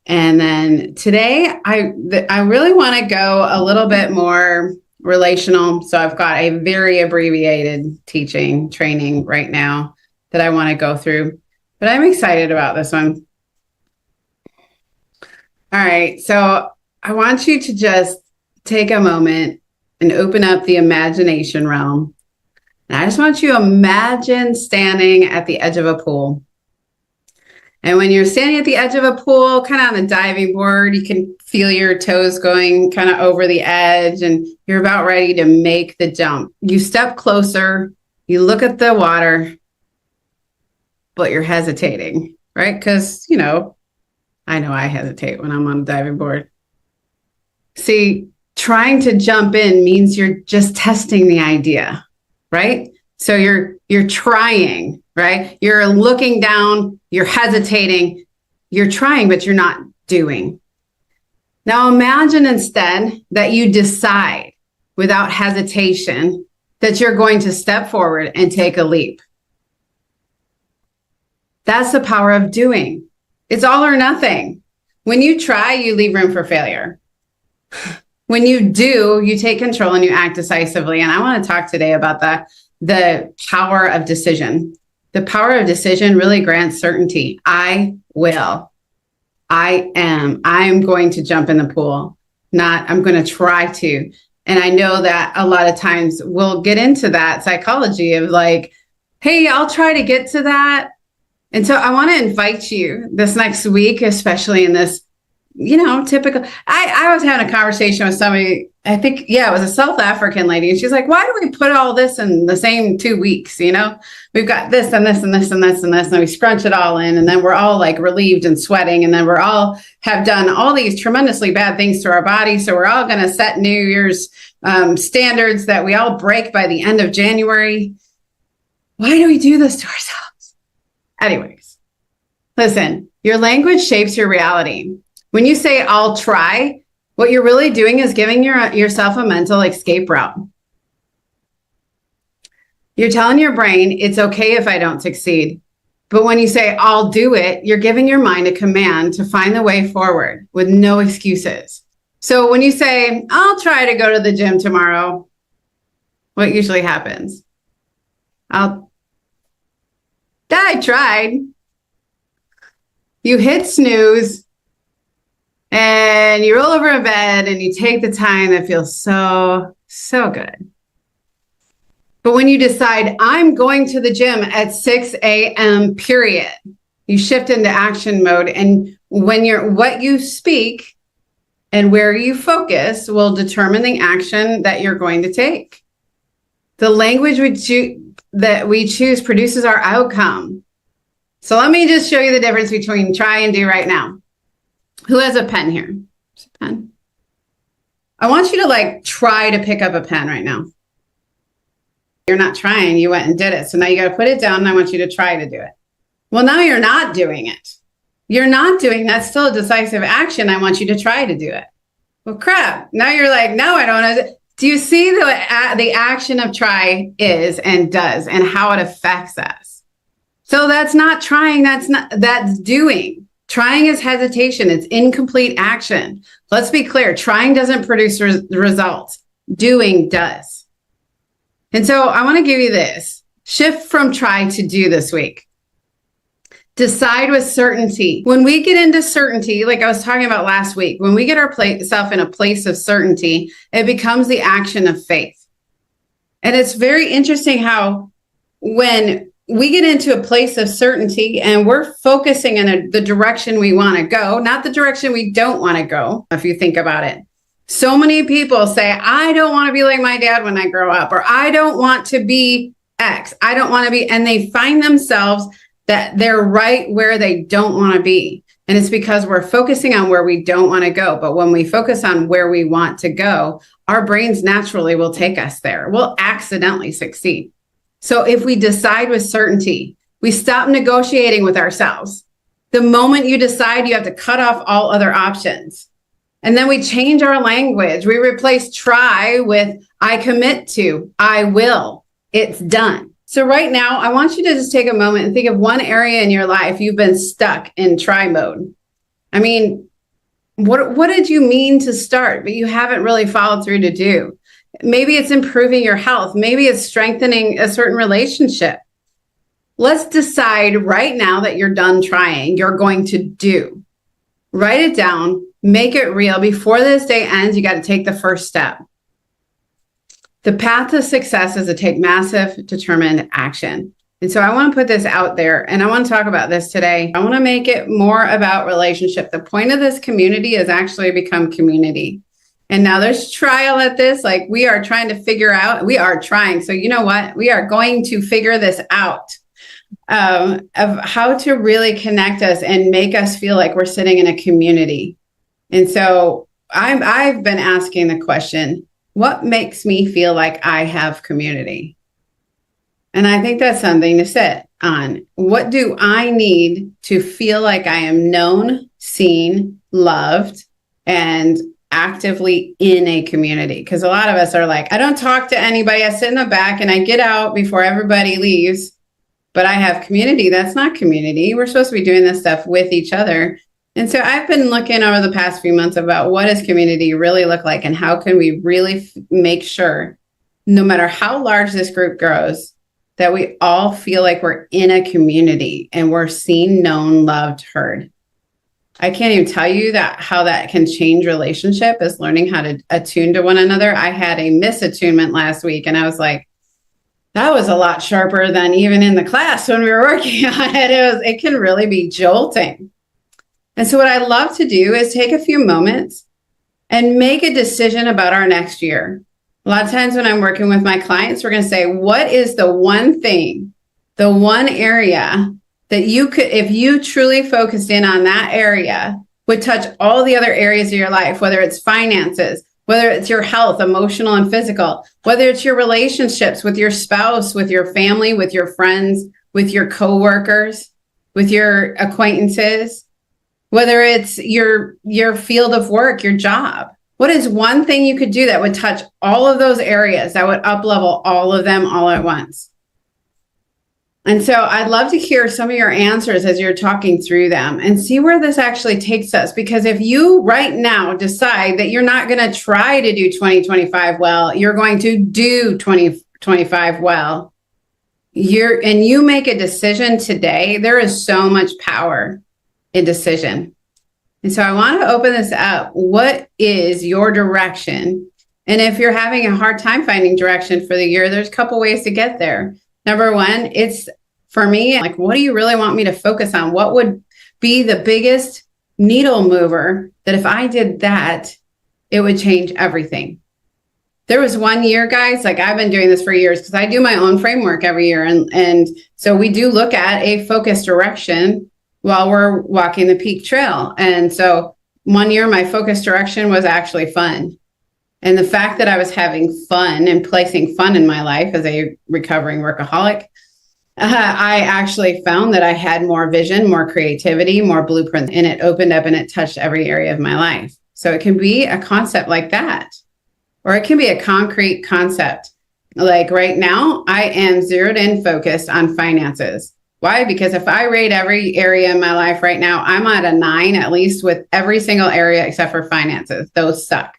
And then today, I really want to go a little bit more relational. So I've got a very abbreviated teaching training right now that I want to go through, but I'm excited about this one. All right. So I want you to just take a moment and open up the imagination realm. And I just want you to imagine standing at the edge of a pool. And when you're standing at the edge of a pool, kind of on the diving board, you can feel your toes going kind of over the edge and you're about ready to make the jump. You step closer, you look at the water, but you're hesitating, right? Because, I know I hesitate when I'm on a diving board. See, trying to jump in means you're just testing the idea, right? So you're trying, right? You're looking down, you're hesitating, you're trying, but you're not doing. Now imagine instead that you decide without hesitation that you're going to step forward and take a leap. That's the power of doing. It's all or nothing. When you try, you leave room for failure. When you do, you take control and you act decisively. And I want to talk today about the power of decision. The power of decision really grants certainty. I will. I'm going to jump in the pool. I'm going to try to. And I know that a lot of times we'll get into that psychology of like, hey, I'll try to get to that. And so I want to invite you this next week, especially in this, typical. I was having a conversation with somebody, I think, it was a South African lady. And she's like, why do we put all this in the same 2 weeks? We've got this and this and this and this and this, and we scrunch it all in. And then we're all like relieved and sweating. And then we're all have done all these tremendously bad things to our body. So we're all going to set New Year's standards that we all break by the end of January. Why do we do this to ourselves? Anyways, listen, your language shapes your reality. When you say, I'll try, what you're really doing is giving yourself a mental escape route. You're telling your brain, it's okay if I don't succeed. But when you say, I'll do it, you're giving your mind a command to find the way forward with no excuses. So when you say, I'll try to go to the gym tomorrow, what usually happens? I tried. You hit snooze. And you roll over in bed and you take the time that feels so, so good. But when you decide, I'm going to the gym at 6 a.m., period, you shift into action mode. And what you speak and where you focus will determine the action that you're going to take. The language that we choose produces our outcome. So let me just show you the difference between try and do right now. Who has a pen here? There's a pen. I want you to try to pick up a pen right now. You're not trying, you went and did it. So now you got to put it down and I want you to try to do it. Well, now you're not doing it. You're not doing that's still a decisive action. I want you to try to do it. Well, crap. Now you're like, no, I don't know. Do you see the action of try is and does and how it affects us? So that's not trying, that's doing. Trying is hesitation. It's incomplete action. Let's be clear. Trying doesn't produce results. Doing does. And so I want to give you this. Shift from try to do this week. Decide with certainty. When we get into certainty, like I was talking about last week, when we get ourselves in a place of certainty, it becomes the action of faith. And it's very interesting how when we get into a place of certainty and we're focusing in the direction we want to go, not the direction we don't want to go, if you think about it. So many people say, I don't want to be like my dad when I grow up, or I don't want to be X. I don't want to be, and they find themselves that they're right where they don't want to be. And it's because we're focusing on where we don't want to go. But when we focus on where we want to go, our brains naturally will take us there. We'll accidentally succeed. So if we decide with certainty, we stop negotiating with ourselves. The moment you decide, you have to cut off all other options. And then we change our language. We replace try with I commit to, I will, it's done. So right now, I want you to just take a moment and think of one area in your life you've been stuck in try mode. I mean, What did you mean to start, but you haven't really followed through to do? Maybe it's improving your health. Maybe it's strengthening a certain relationship. Let's decide right now that you're done trying, you're going to do. Write it down, make it real. Before this day ends, you got to take the first step. The path to success is to take massive, determined action. And so I want to put this out there, and I want to talk about this today. I want to make it more about relationship. The point of this community is actually become community. And now there's trial at this. Like, we are trying to figure out, we are trying. So you know what? We are going to figure this out of how to really connect us and make us feel like we're sitting in a community. And so I've been asking the question, what makes me feel like I have community? And I think that's something to sit on. What do I need to feel like I am known, seen, loved, and actively in a community? Because a lot of us are like, I don't talk to anybody. I sit in the back and I get out before everybody leaves, but I have community. That's not community. We're supposed to be doing this stuff with each other. And so I've been looking over the past few months about what does community really look like, and how can we really make sure, no matter how large this group grows, that we all feel like we're in a community and we're seen, known, loved, heard. I can't even tell you that how that can change relationship is learning how to attune to one another. I had a misattunement last week, and I was like, that was a lot sharper than even in the class when we were working on it. It can really be jolting. And so what I love to do is take a few moments and make a decision about our next year. A lot of times when I'm working with my clients, we're going to say, what is the one thing, the one area that you could, if you truly focused in on that area, would touch all the other areas of your life, whether it's finances, whether it's your health, emotional and physical, whether it's your relationships with your spouse, with your family, with your friends, with your coworkers, with your acquaintances, whether it's your field of work, your job. What is one thing you could do that would touch all of those areas, that would up-level all of them all at once? And so I'd love to hear some of your answers as you're talking through them and see where this actually takes us. Because if you right now decide that you're not going to try to do 2025 well, you're going to do 2025 well, you make a decision today, there is so much power in decision. And so I want to open this up. What is your direction? And if you're having a hard time finding direction for the year, there's a couple ways to get there. Number one, it's for me, like, what do you really want me to focus on? What would be the biggest needle mover that if I did that, it would change everything? There was one year, guys, like, I've been doing this for years because I do my own framework every year. And so we do look at a focused direction while we're walking the peak trail. And so one year, my focused direction was actually fun. And the fact that I was having fun and placing fun in my life as a recovering workaholic, I actually found that I had more vision, more creativity, more blueprints, and it opened up and it touched every area of my life. So it can be a concept like that, or it can be a concrete concept. Like right now, I am zeroed in focused on finances. Why? Because if I rate every area in my life right now, I'm at a 9, at least with every single area except for finances. Those suck.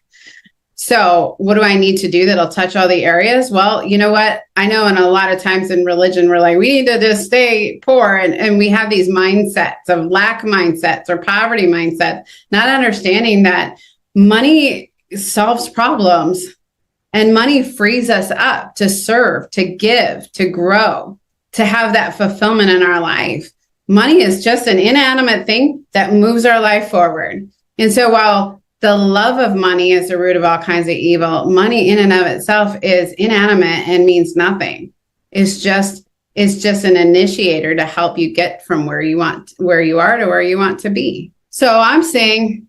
So what do I need to do that'll touch all the areas? Well, you know what? I know, and a lot of times in religion, we're like, we need to just stay poor. And we have these mindsets of lack mindsets or poverty mindset, not understanding that money solves problems and money frees us up to serve, to give, to grow, to have that fulfillment in our life. Money is just an inanimate thing that moves our life forward. And so while the love of money is the root of all kinds of evil, money in and of itself is inanimate and means nothing. It's just an initiator to help you get from where you are to where you want to be. So I'm saying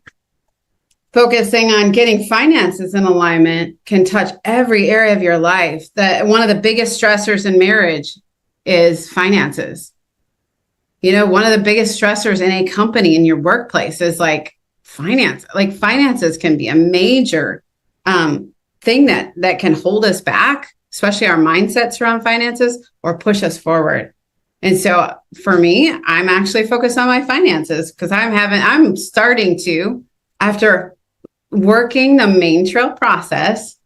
focusing on getting finances in alignment can touch every area of your life. That one of the biggest stressors in marriage is finances. You know, one of the biggest stressors in a company, in your workplace, is like finance. Like, finances can be a major thing that can hold us back, especially our mindsets around finances, or push us forward. And so for me, I'm actually focused on my finances because I'm starting to after working the main trail process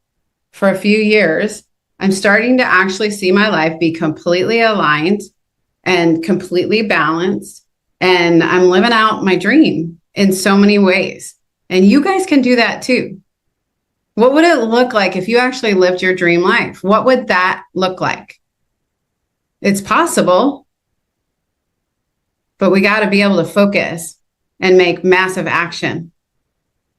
for a few years, I'm starting to actually see my life be completely aligned and completely balanced. And I'm living out my dream in so many ways. And you guys can do that too. What would it look like if you actually lived your dream life? What would that look like? It's possible, but we got to be able to focus and make massive action.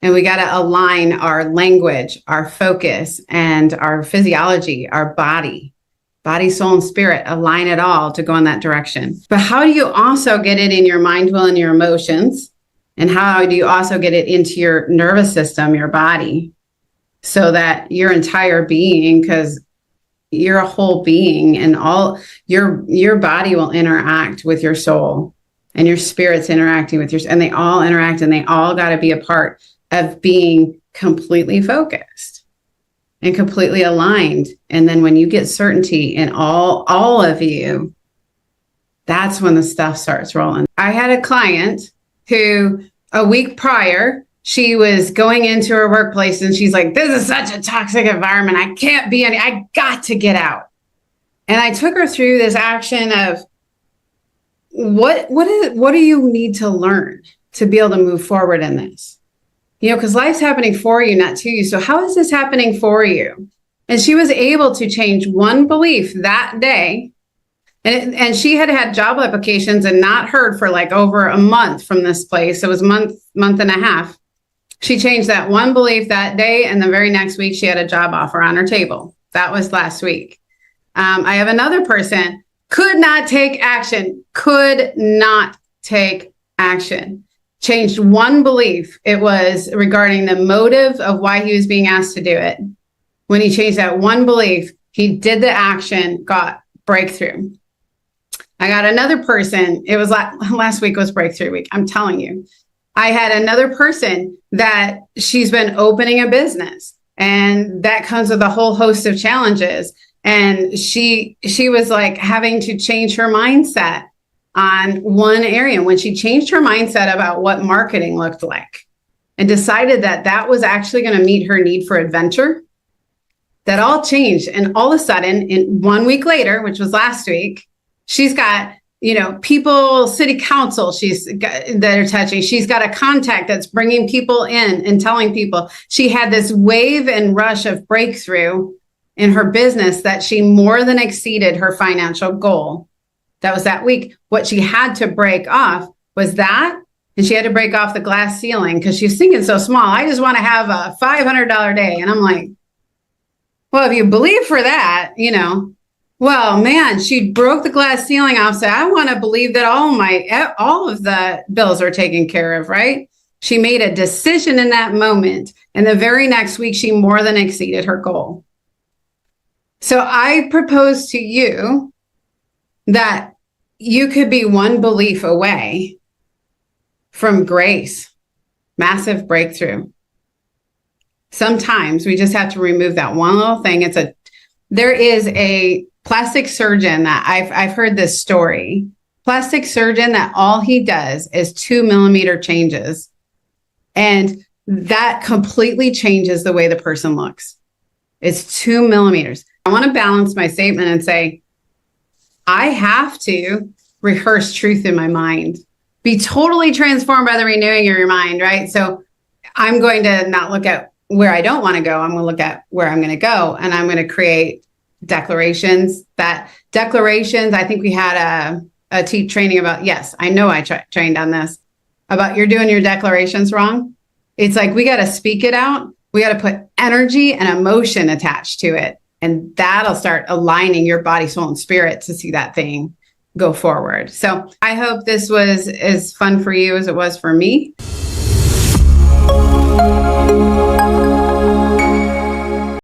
And we got to align our language, our focus, and our physiology, our body, soul, and spirit, align it all to go in that direction. But how do you also get it in your mind, will, and your emotions? And how do you also get it into your nervous system, your body, so that your entire being, because you're a whole being, and all your body will interact with your soul, and your spirit's interacting with yours, and they all interact, and they all got to be a part of being completely focused and completely aligned. And then when you get certainty in all of you, that's when the stuff starts rolling. I had a client who a week prior, she was going into her workplace and she's like, this is such a toxic environment. I can't be any, I got to get out. And I took her through this action of what do you need to learn to be able to move forward in this? You know, because life's happening for you, not to you. So how is this happening for you? And she was able to change one belief that day. And she had had job applications and not heard for like over a month from this place. It was month and a half. She changed that one belief that day. And the very next week, she had a job offer on her table. That was last week. I have another person, could not take action. Changed one belief. It was regarding the motive of why he was being asked to do it. When he changed that one belief, he did the action, got breakthrough. I got another person. It was last week was breakthrough week. I'm telling you, I had another person that she's been opening a business, and that comes with a whole host of challenges. And she was like having to change her mindset on one area. When she changed her mindset about what marketing looked like and decided that that was actually going to meet her need for adventure, that all changed. And all of a sudden, in 1 week later, which was last week, she's got, people, city council, that are touching. She's got a contact that's bringing people in and telling people. She had this wave and rush of breakthrough in her business that she more than exceeded her financial goal. That was that week. What she had to break off was that, and she had to break off the glass ceiling because she's thinking so small. I just want to have a $500 day. And I'm like, well, if you believe for that, well, man, she broke the glass ceiling off. So I want to believe that all of the bills are taken care of, right? She made a decision in that moment. And the very next week, she more than exceeded her goal. So I propose to you that you could be one belief away from grace, massive breakthrough. Sometimes we just have to remove that one little thing. There is a plastic surgeon that I've heard this story. Plastic surgeon that all he does is 2 millimeter changes. And that completely changes the way the person looks. It's 2 millimeters. I want to balance my statement and say, I have to rehearse truth in my mind, be totally transformed by the renewing of your mind, right? So I'm going to not look at where I don't want to go. I'm going to look at where I'm going to go, and I'm going to create declarations. I think we had a training about, yes, I know I trained on this, about you're doing your declarations wrong. It's like, we got to speak it out. We got to put energy and emotion attached to it. And that'll start aligning your body, soul, and spirit to see that thing go forward. So I hope this was as fun for you as it was for me.